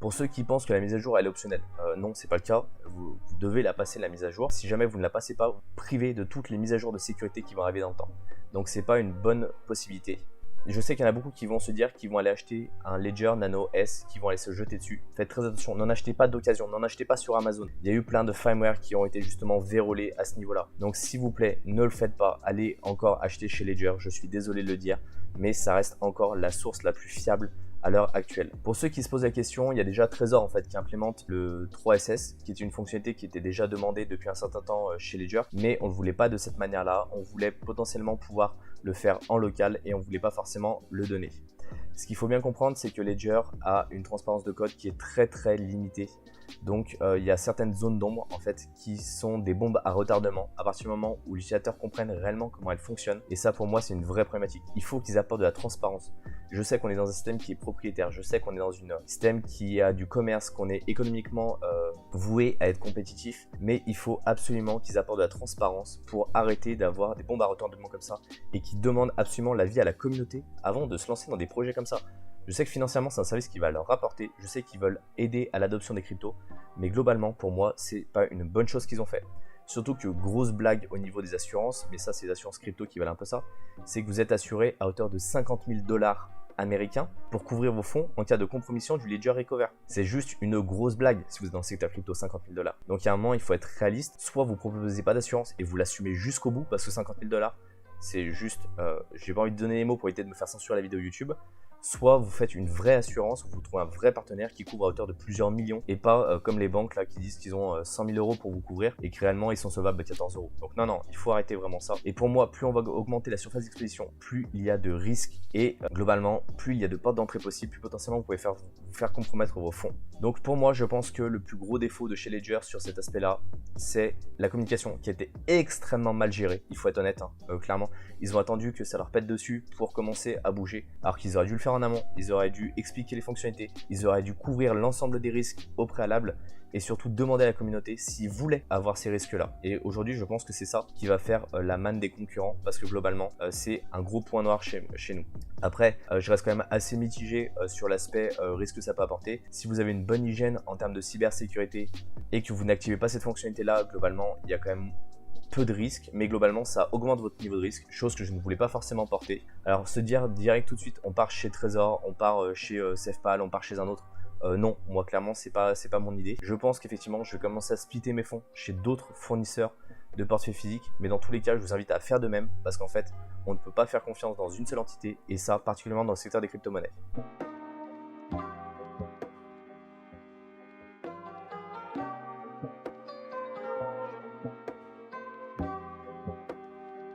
Pour ceux qui pensent que la mise à jour elle est optionnelle, non, c'est pas le cas. Vous devez la passer la mise à jour. Si jamais vous ne la passez pas, vous vous privez de toutes les mises à jour de sécurité qui vont arriver dans le temps. Donc c'est pas une bonne possibilité. Je sais qu'il y en a beaucoup qui vont se dire qu'ils vont aller acheter un Ledger Nano S, qui vont aller se jeter dessus. Faites très attention, n'en achetez pas d'occasion, n'en achetez pas sur Amazon. Il y a eu plein de firmware qui ont été justement vérolés à ce niveau-là. Donc s'il vous plaît, ne le faites pas. Allez encore acheter chez Ledger, je suis désolé de le dire, mais ça reste encore la source la plus fiable à l'heure actuelle. Pour ceux qui se posent la question, il y a déjà Trezor en fait qui implémente le 3SS, qui est une fonctionnalité qui était déjà demandée depuis un certain temps chez Ledger, mais on ne voulait pas de cette manière-là. On voulait potentiellement pouvoir le faire en local et on ne voulait pas forcément le donner. Ce qu'il faut bien comprendre, c'est que Ledger a une transparence de code qui est très limitée. Donc il y a certaines zones d'ombre en fait qui sont des bombes à retardement à partir du moment où l'utilisateur comprenne réellement comment elles fonctionnent, et ça pour moi c'est une vraie problématique. Il faut qu'ils apportent de la transparence. Je sais qu'on est dans un système qui est propriétaire, je sais qu'on est dans un système qui a du commerce, qu'on est économiquement voué à être compétitif, mais il faut absolument qu'ils apportent de la transparence pour arrêter d'avoir des bombes à retardement comme ça et qui demandent absolument l'avis à la communauté avant de se lancer dans des projets comme ça. Je sais que financièrement c'est un service qui va leur rapporter, je sais qu'ils veulent aider à l'adoption des cryptos, mais globalement pour moi c'est pas une bonne chose qu'ils ont fait. Surtout que grosse blague au niveau des assurances, mais ça c'est les assurances crypto qui valent un peu ça, c'est que vous êtes assuré à hauteur de 50 000 $ américains pour couvrir vos fonds en cas de compromission du Ledger Recover. C'est juste une grosse blague si vous êtes dans le secteur crypto, 50 000 $. Donc à un moment il faut être réaliste, soit vous proposez pas d'assurance et vous l'assumez jusqu'au bout parce que 50 000 $, c'est juste, j'ai pas envie de donner les mots pour éviter de me faire censurer la vidéo YouTube. Soit vous faites une vraie assurance, vous trouvez un vrai partenaire qui couvre à hauteur de plusieurs millions et pas comme les banques là qui disent qu'ils ont 100 000 € pour vous couvrir et que réellement ils sont solvables de 14 €. Donc non, il faut arrêter vraiment ça. Et pour moi, plus on va augmenter la surface d'exposition, plus il y a de risques et globalement, plus il y a de portes d'entrée possibles, plus potentiellement vous pouvez vous faire compromettre vos fonds. Donc pour moi, je pense que le plus gros défaut de chez Ledger sur cet aspect-là, c'est la communication qui a été extrêmement mal gérée. Il faut être honnête, clairement. Ils ont attendu que ça leur pète dessus pour commencer à bouger, alors qu'ils auraient dû le faire en amont, ils auraient dû expliquer les fonctionnalités, ils auraient dû couvrir l'ensemble des risques au préalable et surtout demander à la communauté s'ils voulaient avoir ces risques-là. Et aujourd'hui, je pense que c'est ça qui va faire la manne des concurrents parce que globalement, c'est un gros point noir chez nous. Après, je reste quand même assez mitigé sur l'aspect risque que ça peut apporter. Si vous avez une bonne hygiène en termes de cybersécurité et que vous n'activez pas cette fonctionnalité-là, globalement, il y a quand même peu de risques, mais globalement ça augmente votre niveau de risque, chose que je ne voulais pas forcément porter. Alors se dire direct tout de suite on part chez Trezor, on part chez Safepal, on part chez un autre, non, moi clairement c'est pas mon idée. Je pense qu'effectivement je vais commencer à splitter mes fonds chez d'autres fournisseurs de portefeuilles physiques, mais dans tous les cas je vous invite à faire de même parce qu'en fait on ne peut pas faire confiance dans une seule entité et ça particulièrement dans le secteur des crypto-monnaies.